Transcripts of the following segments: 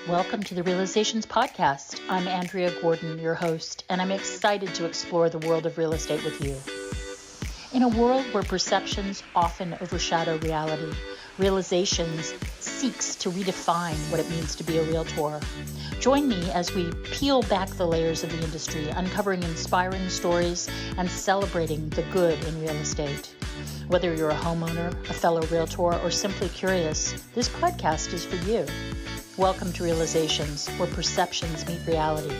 Welcome to the Realizations Podcast. I'm Andrea Gordon, your host, and I'm excited to explore the world of real estate with you. In a world where perceptions often overshadow reality, Realizations seeks to redefine what it means to be a realtor. Join me as we peel back the layers of the industry, uncovering inspiring stories and celebrating the good in real estate. Whether you're a homeowner, a fellow realtor, or simply curious, this podcast is for you. Welcome to Realizations, where perceptions meet reality.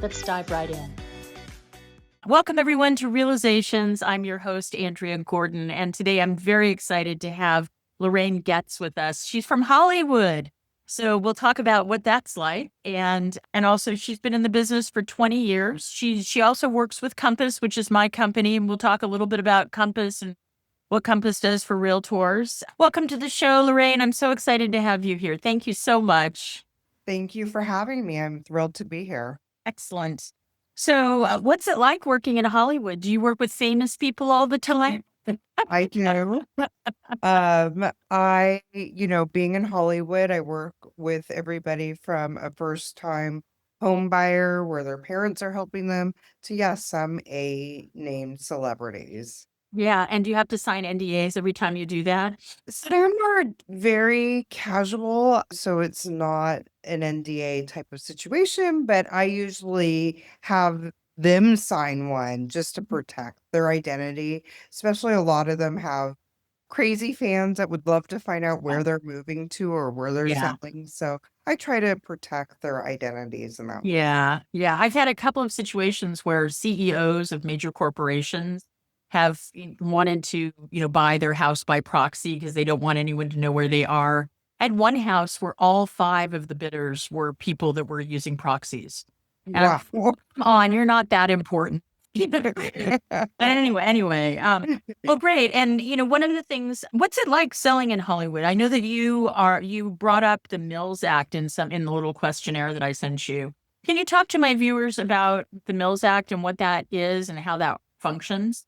Let's dive right in. Welcome, everyone, to Realizations. I'm your host, Andrea Gordon, and today I'm very excited to have Lorraine Getz with us. She's from Hollywood, so we'll talk about what that's like. And also, she's been in the business for 20 years. She also works with Compass, which is my company, and we'll talk a little bit about Compass and what Compass does for realtors. Welcome to the show, Lorraine. I'm so excited to have you here. Thank you so much. Thank you for having me. I'm thrilled to be here. Excellent. So what's it like working in Hollywood? Do you work with famous people all the time? I do. Being in Hollywood, I work with everybody from a first-time home buyer where their parents are helping them to, yes, some A-named celebrities. Yeah. And do you have to sign NDAs every time you do that? Some are very casual, so it's not an NDA type of situation, but I usually have them sign one just to protect their identity. Especially a lot of them have crazy fans that would love to find out where they're moving to or where they're Yeah. selling. So I try to protect their identities in that way. Yeah. I've had a couple of situations where CEOs of major corporations have wanted to, buy their house by proxy because they don't want anyone to know where they are. I had one house where all 5 of the bidders were people that were using proxies. And I'm, Wow. come on, you're not that important. But anyway, well, great. And, one of the things, what's it like selling in Hollywood? I know that you brought up the Mills Act in the little questionnaire that I sent you. Can you talk to my viewers about the Mills Act and what that is and how that functions?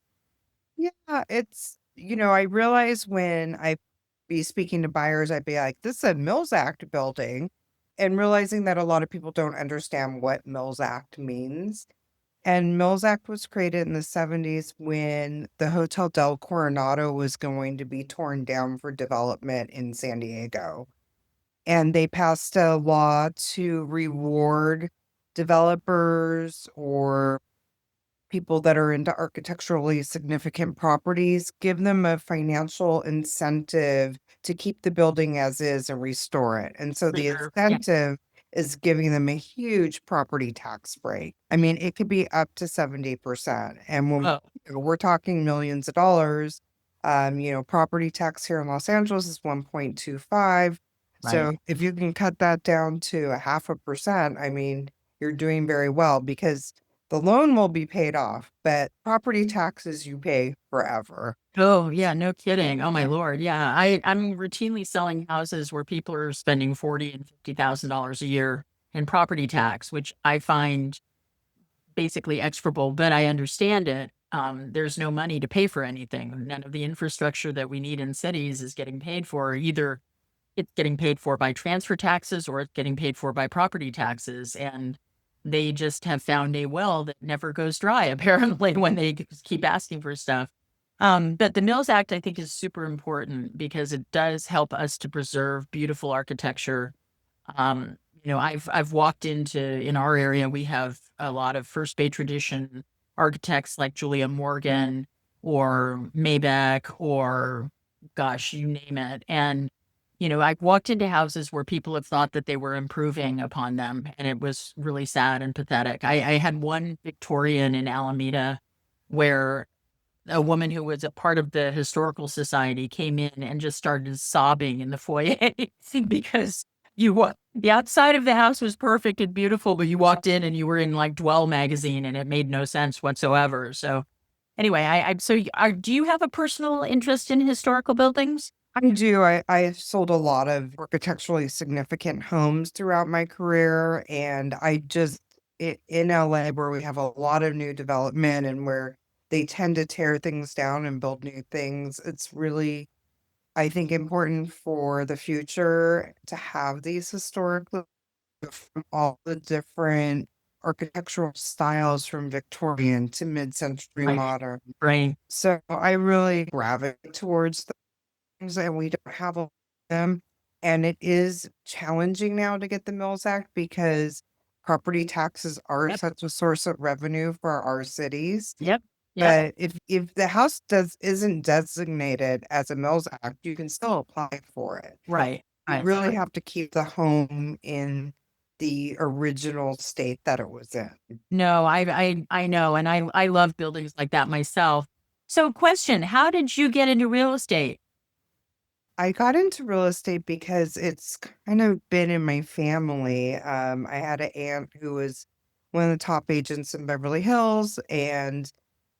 Yeah, I realize when I be speaking to buyers, I'd be like, this is a Mills Act building, and realizing that a lot of people don't understand what Mills Act means. And Mills Act was created in the 70s when the Hotel Del Coronado was going to be torn down for development in San Diego. And they passed a law to reward developers or people that are into architecturally significant properties, give them a financial incentive to keep the building as is and restore it. And so the Sure. Yeah. incentive is giving them a huge property tax break. I mean, it could be up to 70%. And when Oh, we're talking millions of dollars, property tax here in Los Angeles is 1.25. right. So if you can cut that down to a 0.5%, I mean, you're doing very well because the loan will be paid off, but property taxes you pay forever. Oh, yeah, no kidding. Oh my Lord. Yeah. I'm routinely selling houses where people are spending $40,000 and $50,000 a year in property tax, which I find basically execrable, but I understand it. There's no money to pay for anything. None of the infrastructure that we need in cities is getting paid for. Either it's getting paid for by transfer taxes or it's getting paid for by property taxes. And they just have found a well that never goes dry, apparently, when they keep asking for stuff. But the Mills Act, I think, is super important because it does help us to preserve beautiful architecture. I've walked in our area, we have a lot of First Bay tradition architects like Julia Morgan or Maybeck or gosh, you name it. And I've walked into houses where people have thought that they were improving upon them, and it was really sad and pathetic. I had one Victorian in Alameda where a woman who was a part of the historical society came in and just started sobbing in the foyer because the outside of the house was perfect and beautiful, but you walked in and you were in like Dwell magazine and it made no sense whatsoever. So anyway, do you have a personal interest in historical buildings? I do. I've sold a lot of architecturally significant homes throughout my career. And in LA, where we have a lot of new development and where they tend to tear things down and build new things. It's really, I think, important for the future to have these historic from all the different architectural styles from Victorian to mid-century Right. modern. Right. So I really gravitate towards things, and we don't have a lot of them. And it is challenging now to get the Mills Act because property taxes are Yep. such a source of revenue for our cities. Yep. Yep. But if the house isn't designated as a Mills Act, you can still apply for it. Right. You Right. really have to keep the home in the original state that it was in. No, I know, and I love buildings like that myself. So, question: how did you get into real estate? I got into real estate because it's kind of been in my family. I had an aunt who was one of the top agents in Beverly Hills, and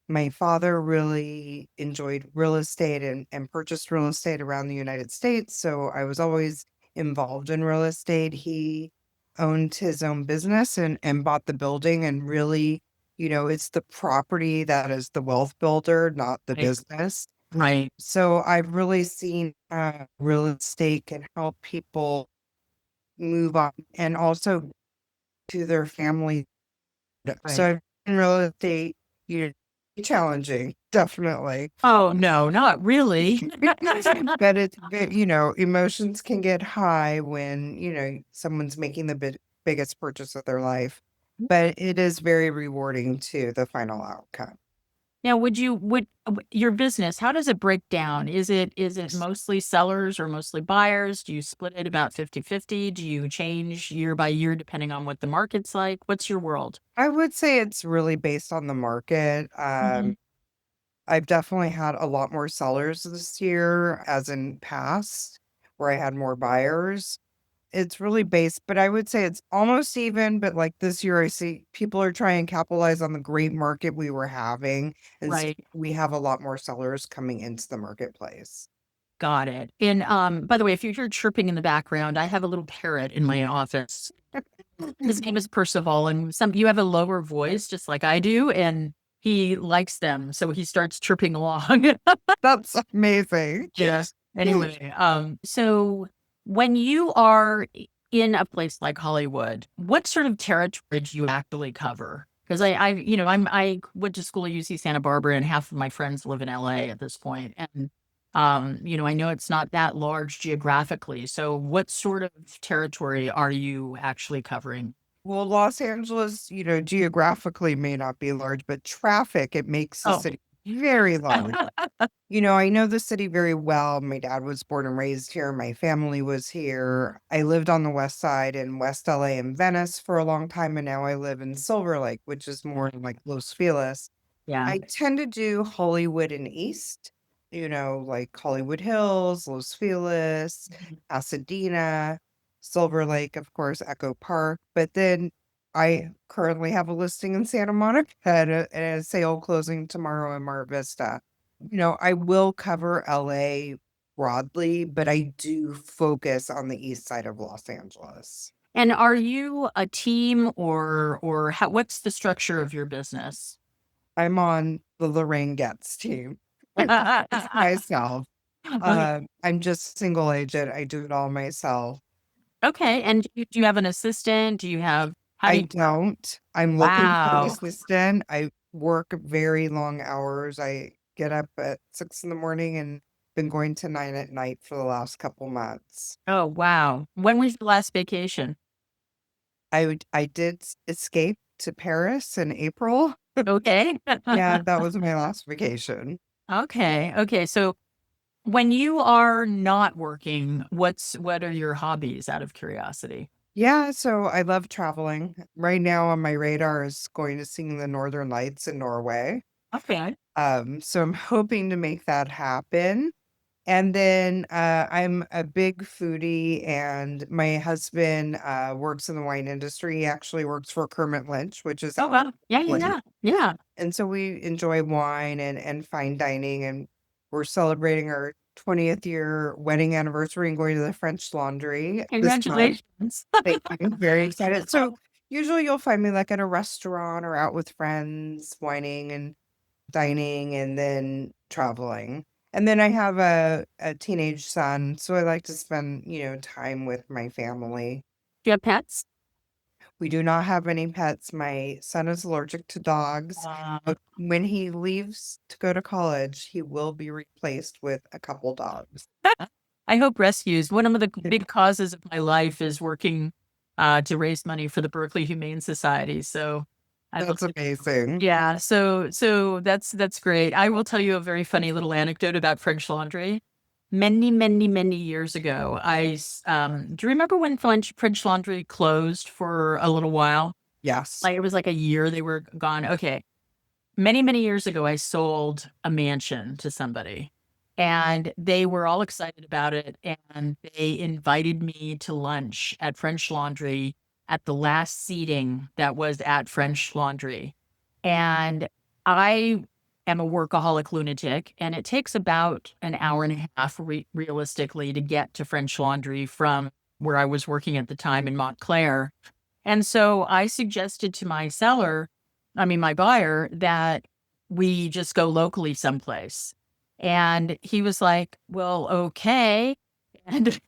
my father really enjoyed real estate and purchased real estate around the United States. So I was always involved in real estate. He owned his own business and bought the building, and really, it's the property that is the wealth builder, not the Right. business. Right. So I've really seen real estate can help people move on and also to their family. Right. So in real estate, you challenging, definitely. Oh no, not really. But emotions can get high when, someone's making the biggest purchase of their life. But it is very rewarding to the final outcome. Now, would your business, how does it break down? Is it mostly sellers or mostly buyers? Do you split it about 50-50? Do you change year by year depending on what the market's like? What's your world? I would say it's really based on the market. Mhm. I've definitely had a lot more sellers this year as in past where I had more buyers. It's really based, but I would say it's almost even, but like this year I see people are trying to capitalize on the great market we were having, and Right. we have a lot more sellers coming into the marketplace. Got it. And by the way, if you hear chirping in the background, I have a little parrot in my office. His name is Percival, and some you have a lower voice just like I do, and he likes them, so he starts chirping along. That's amazing. Yeah. Anyway, so when you are in a place like Hollywood, what sort of territory do you actually cover? Because I went to school at UC Santa Barbara, and half of my friends live in LA at this point, and I know it's not that large geographically. So, what sort of territory are you actually covering? Well, Los Angeles, geographically may not be large, but traffic, it makes the Oh, city very large. I know the city very well. My dad was born and raised here. My family was here. I lived on the west side in West LA and Venice for a long time, and now I live in Silver Lake, which is more like Los Feliz. yeah. I tend to do Hollywood and East, like Hollywood Hills, Los Feliz, Pasadena, Silver Lake, of course, Echo Park. But then I currently have a listing in Santa Monica and a sale closing tomorrow in Mar Vista. I will cover LA broadly, but I do focus on the east side of Los Angeles. And are you a team or what's the structure of your business? I'm on the Lorraine Getz team. Just myself. Okay. I'm just single agent. I do it all myself. Okay, and do you have an assistant? Do you have how do I you don't. I'm looking for an wow. assistant. I work very long hours. I get up at 6 in the morning and been going to 9 at night for the last couple months. Oh, wow. When was your last vacation? I did escape to Paris in April. Okay. Yeah, that was my last vacation. Okay, okay, so when you are not working, what are your hobbies out of curiosity? Yeah, so I love traveling. Right now on my radar is going to sing the Northern Lights in Norway. Okay. So I'm hoping to make that happen. And then I'm a big foodie, and my husband works in the wine industry. He actually works for Kermit Lynch, which is Oh, out wow. Yeah, yeah, late. yeah. Yeah. And so we enjoy wine and fine dining, and we're celebrating our 20th year wedding anniversary and going to the French Laundry this month. Congratulations. Thank you. Very excited. So usually you'll find me like at a restaurant or out with friends, whining and dining, and then traveling. And then I have a teenage son, so I like to spend, time with my family. Do you have pets? We do not have any pets. My son is allergic to dogs, Uh, but when he leaves to go to college, he will be replaced with a couple dogs. I hope rescues. One of the big causes of my life is working to raise money for the Berkeley Humane Society. So I love That's amazing. yeah, so that's great. I will tell you a very funny little anecdote about French Laundry. Many, many, many years ago, do you remember when French Laundry closed for a little while? Yes. Like it was like a year they were gone. Okay. Many, many years ago, I sold a mansion to somebody and they were all excited about it. And they invited me to lunch at French Laundry at the last seating that was at French Laundry. And I am a workaholic lunatic, and it takes about an hour and a half realistically to get to French Laundry from where I was working at the time in Montclair. And so I suggested to my buyer, that we just go locally someplace. And he was like, well, okay. And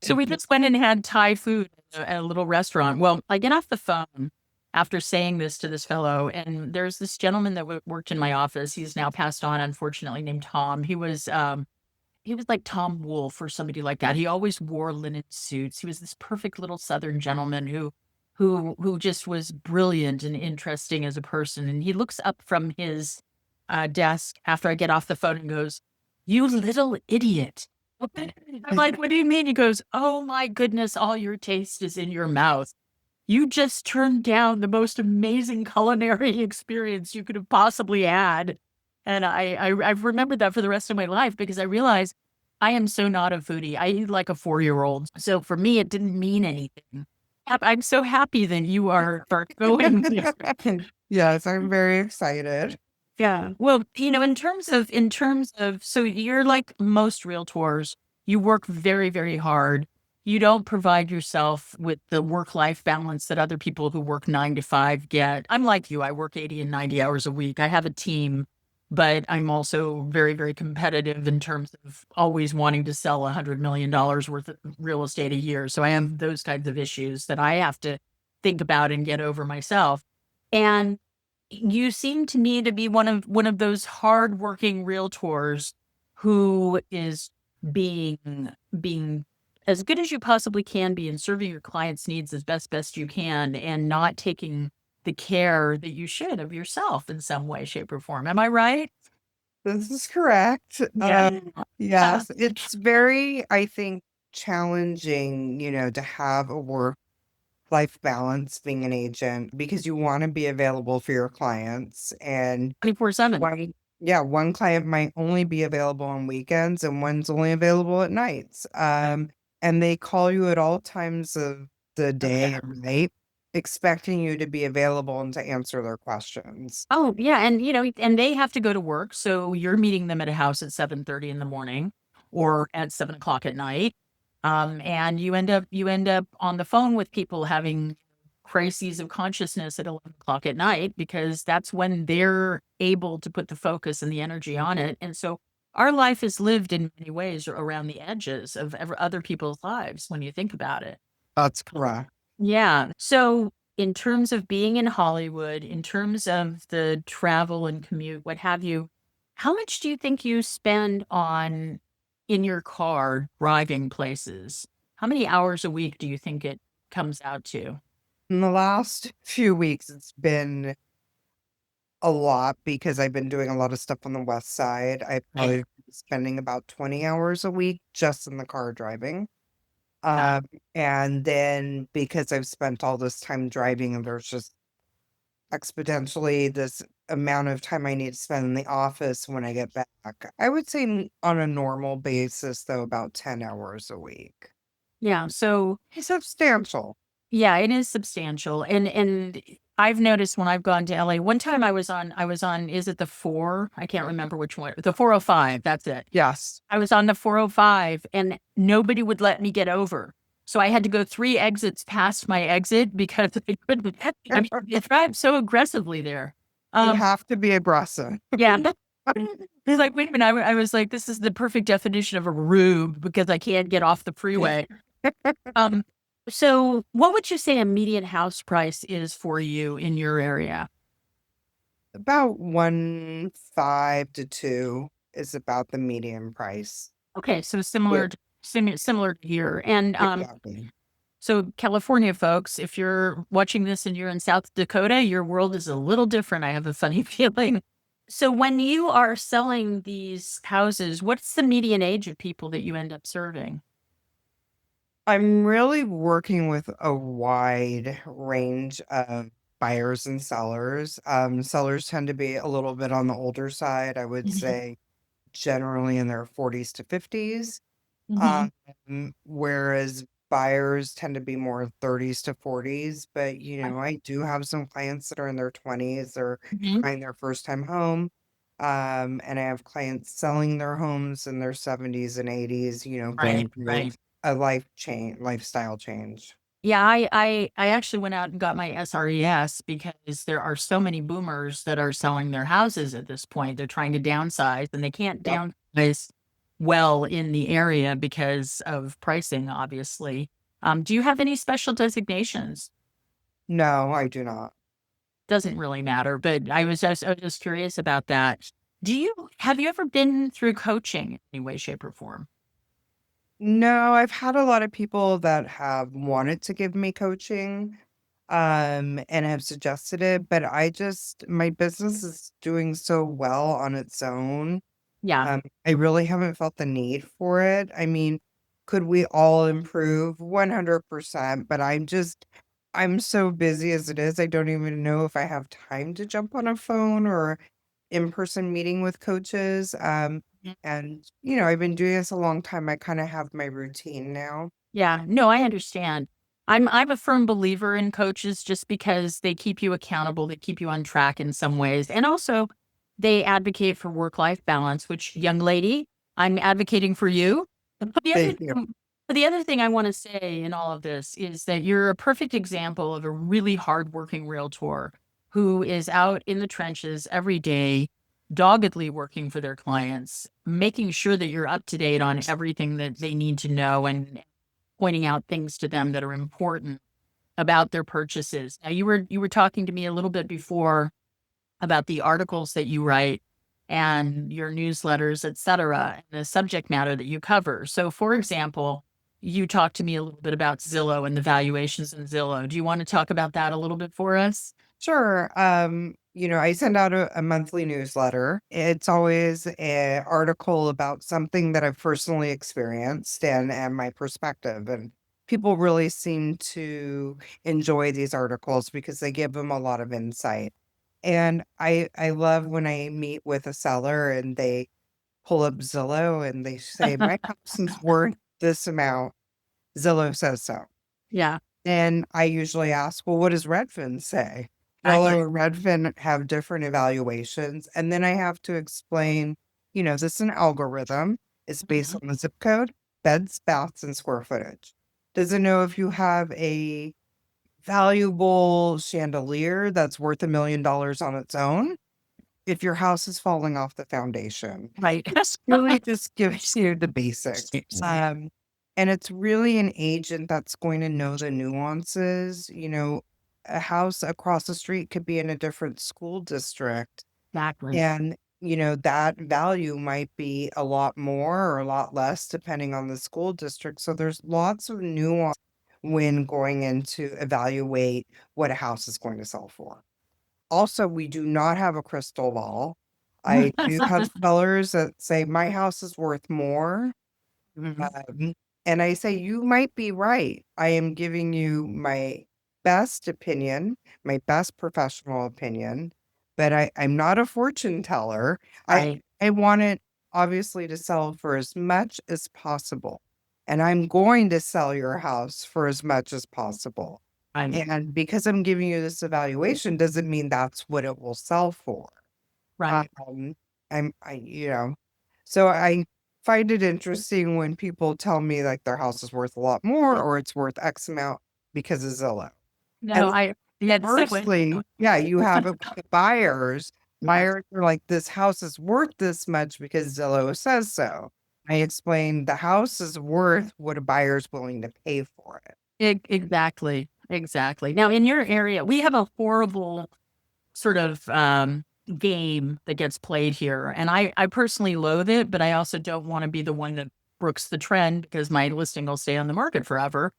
so we just went and had Thai food at a little restaurant. Well, I get off the phone after saying this to this fellow, and there's this gentleman that worked in my office. He's now passed on, unfortunately, named Tom. He was like Tom Wolfe or somebody like that. He always wore linen suits. He was this perfect little Southern gentleman who just was brilliant and interesting as a person. And he looks up from his desk after I get off the phone and goes, "You little idiot." I'm like, "What do you mean?" He goes, "Oh my goodness, all your taste is in your mouth. You just turned down the most amazing culinary experience you could have possibly had." And I've remembered that for the rest of my life because I realized I am so not a foodie. I eat like a 4-year-old. So for me, it didn't mean anything. I'm so happy that you are going there. Yes, I'm very excited. Yeah. Well, in terms of so you're like most realtors, you work very, very hard. You don't provide yourself with the work-life balance that other people who work 9 to 5 get. I'm like you. I work 80 and 90 hours a week. I have a team, but I'm also very, very competitive in terms of always wanting to sell $100 million worth of real estate a year. So I have those kinds of issues that I have to think about and get over myself. And you seem to me to be one of those hardworking realtors who is being as good as you possibly can be and serving your clients' needs as best you can and not taking the care that you should of yourself in some way, shape, or form. Am I right? This is correct. Yeah. Yes, it's very, I think, challenging, to have a work-life balance being an agent because you want to be available for your clients. And 24/7. one client might only be available on weekends and one's only available at nights. And they call you at all times of the day and night, expecting you to be available and to answer their questions. Oh, yeah, and they have to go to work, so you're meeting them at a house at 7:30 in the morning or at 7 o'clock at night, and you end up on the phone with people having crises of consciousness at 11 o'clock at night because that's when they're able to put the focus and the energy on it, and so our life is lived in many ways around the edges of other people's lives when you think about it. That's correct. Yeah. So, in terms of being in Hollywood, in terms of the travel and commute, what have you, how much do you think you spend on in your car driving places? How many hours a week do you think it comes out to? In the last few weeks, it's been a lot because I've been doing a lot of stuff on the west side. I probably spending about 20 hours a week just in the car driving. Yeah. And then because I've spent all this time driving and there's just exponentially this amount of time I need to spend in the office when I get back. I would say on a normal basis, though, about 10 hours a week. Yeah. So, It's substantial. yeah, it is substantial. And I've noticed when I've gone to LA, one time I was on, is it the 4? I can't remember which one. The 405, that's it. Yes. I was on the 405 and nobody would let me get over. So I had to go 3 exits past my exit because they couldn't. I mean, they drive so aggressively there. You Um, have to be aggressive. yeah. It's like, wait a minute. I was like, this is the perfect definition of a rube because I can't get off the freeway. Um, so what would you say a median house price is for you in your area? About 1.5 to 2 is about the median price. Okay, so With similar to here. And exactly. so California folks, if you're watching this and you're in South Dakota, your world is a little different. I have a funny feeling. So when you are selling these houses, what's the median age of people that you end up serving? I'm really working with a wide range of buyers and sellers. Sellers tend to be a little bit on the older side, I would Mhm. say generally in their 40s to 50s. Mhm. Whereas buyers tend to be more 30s to 40s, but I do have some clients that are in their 20s, they're Mhm. buying their first time home. And I have clients selling their homes in their 70s and 80s, Right, going through right. a lifestyle change. Yeah, I actually went out and got my SRES because there are so many boomers that are selling their houses at this point. They're trying to downsize and they can't Yep. downsize well in the area because of pricing, obviously. Do you have any special designations? No, I do not. Doesn't really matter, but I was just curious about that. Have you ever been through coaching in any way, shape, or form? No, I've had a lot of people that have wanted to give me coaching, and have suggested it, but my business is doing so well on its own. Yeah, I really haven't felt the need for it. I mean, could we all improve? 100%, but I'm so busy as it is. I don't even know if I have time to jump on a phone or in-person meeting with coaches. And I've been doing this a long time. I kind of have my routine now. yeah. No, I understand. I'm a firm believer in coaches just because they keep you accountable, they keep you on track in some ways. And also they advocate for work-life balance, which young lady, I'm advocating for you. But Thank you. the other thing I want to say in all of this is that you're a perfect example of a really hardworking realtor who is out in the trenches every day, doggedly working for their clients, making sure that you're up to date on everything that they need to know and pointing out things to them that are important about their purchases. Now you were talking to me a little bit before about the articles that you write and your newsletters, et cetera, and the subject matter that you cover. So for example, you talked to me a little bit about Zillow and the valuations in Zillow. Do you want to talk about that a little bit for us? Sure. I send out a monthly newsletter. It's always an article about something that I've personally experienced and my perspective. And people really seem to enjoy these articles because they give them a lot of insight. And I love when I meet with a seller and they pull up Zillow and they say, my house is worth this amount. Zillow says so. Yeah, And I usually ask, "Well, what does Redfin say?" exactly. Zillow and Redfin have different evaluations, and then I have to explain, this is an algorithm. It's based Mhm. on the zip code, beds, baths, and square footage. Does it know if you have a valuable chandelier that's worth $1 million on its own? If your house is falling off the foundation? Right. Really just gives you the basics. And it's really an agent that's going to know the nuances. A house across the street could be in a different school district, Exactly. and that value might be a lot more or a lot less depending on the school district. So there's lots of nuance when going in to evaluate what a house is going to sell for. Also, we do not have a crystal ball. I do have sellers that say, "My house is worth more." Mhm. Um, and I say, "You might be right. I am giving you my best opinion, my best professional opinion, but I'm not a fortune teller. I Right, I want it obviously to sell for as much as possible, and I'm going to sell your house for as much as possible. right, And because I'm giving you this evaluation doesn't mean that's what it will sell for." right. Um, I so I find it interesting when people tell me like their house is worth a lot more or it's worth X amount because of Zillow. No, And I Yeah, the same way. Firstly, yeah, you have it with the buyers. Yes. Buyers are like, this house is worth this much because Zillow says so. I explained the house is worth what a buyer's willing to pay for it. Exactly. Exactly. Now, in your area, we have a horrible sort of game that gets played here. And I personally loathe it, but I also don't want to be the one that brooks the trend because my listing will stay on the market forever.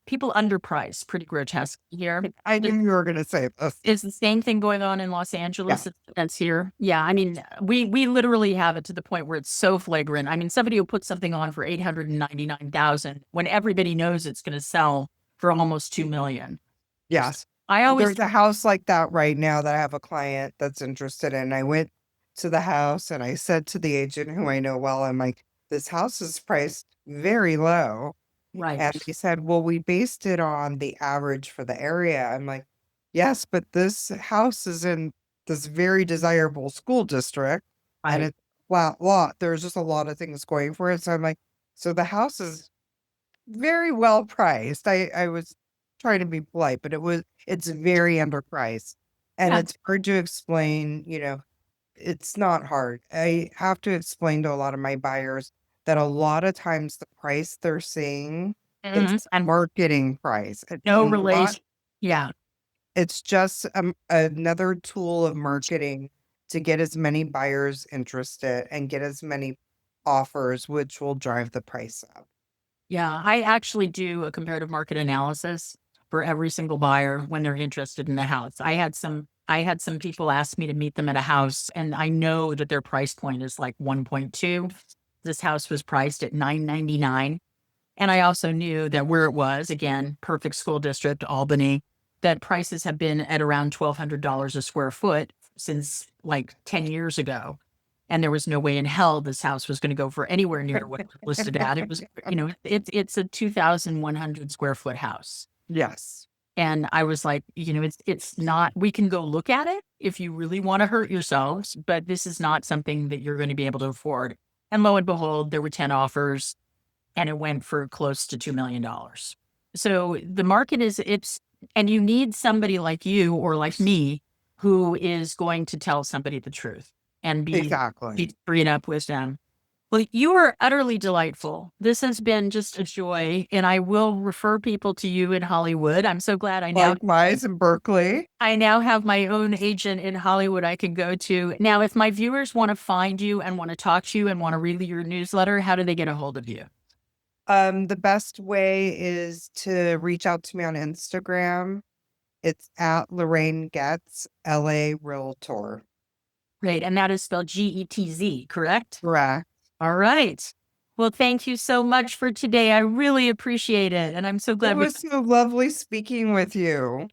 People underprice pretty grotesque here. I knew you were going to say this. Is the same thing going on in Los Yeah. Angeles that's here? Yeah, I mean, we literally have it to the point where it's so flagrant. I mean, somebody will put something on for 899,000 when everybody knows it's going to sell for almost 2 million. Yes. I always There's a house like that right now that I have a client that's interested in. I went to the house and I said to the agent who I know well, I'm like, this house is priced very low. And right. he said, well, we based it on the average for the area. I'm like, yes, but this house is in this very desirable school district and Right. it's a flat lot. There's just a lot of things going for it. So I'm like, so the house is very well priced. I was trying to be polite, but it's very underpriced. And Yeah. it's hard to explain, it's not hard. I have to explain to a lot of my buyers that a lot of times the price they're seeing, it's And marketing price. It's no not, relation. Yeah. it's just another tool of marketing to get as many buyers interested and get as many offers, which will drive the price up. Yeah. I actually do a comparative market analysis for every single buyer when they're interested in the house. I had some people ask me to meet them at a house, and I know that their price point is like 1.2. This house was priced at 999. And I also knew that where it was, again, perfect school district, Albany, that prices have been at around $1,200 a square foot since like 10 years ago. And there was no way in hell this house was going to go for anywhere near what it was listed at. It was, it's a 2,100 square foot house. Yes. And I was like, it's not, we can go look at it if you really want to hurt yourselves, but this is not something that you're going to be able to afford. And lo and behold, there were 10 offers and it went for close to $2 million. So the market and you need somebody like you or like me who is going to tell somebody the truth and be Exactly. straight up with them. Well, you are utterly delightful. This has been just a joy, and I will refer people to you in Hollywood. I'm so glad Likewise in Berkeley. I now have my own agent in Hollywood I can go to. Now, if my viewers want to find you and want to talk to you and want to read your newsletter, how do they get a hold of you? The best way is to reach out to me on Instagram. It's at Lorraine Getz, LA Realtor. Great. And that is spelled Getz, correct? Correct. All right. Well, thank you so much for today. I really appreciate it. And I'm so glad It was so lovely speaking with you.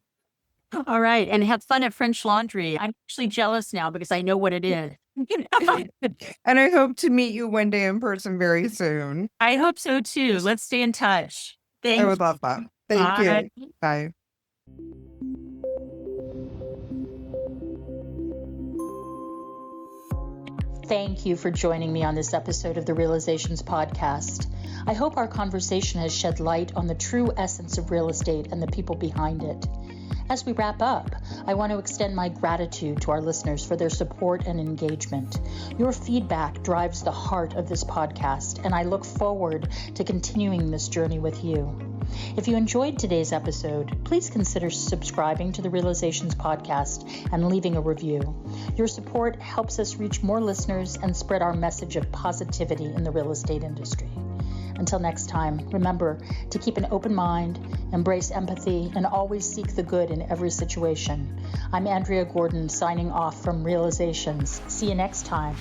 All right. And have fun at French Laundry. I'm actually jealous now because I know what it is. And I hope to meet you one day in person very soon. I hope so too. Let's stay in touch. I Thank would love that. Thank you. Bye. Thank you for joining me on this episode of the Realizations Podcast. I hope our conversation has shed light on the true essence of real estate and the people behind it. As we wrap up, I want to extend my gratitude to our listeners for their support and engagement. Your feedback drives the heart of this podcast, and I look forward to continuing this journey with you. If you enjoyed today's episode, please consider subscribing to the Realizations Podcast and leaving a review. Your support helps us reach more listeners and spread our message of positivity in the real estate industry. Until next time, remember to keep an open mind, embrace empathy, and always seek the good in every situation. I'm Andrea Gordon signing off from Realizations. See you next time.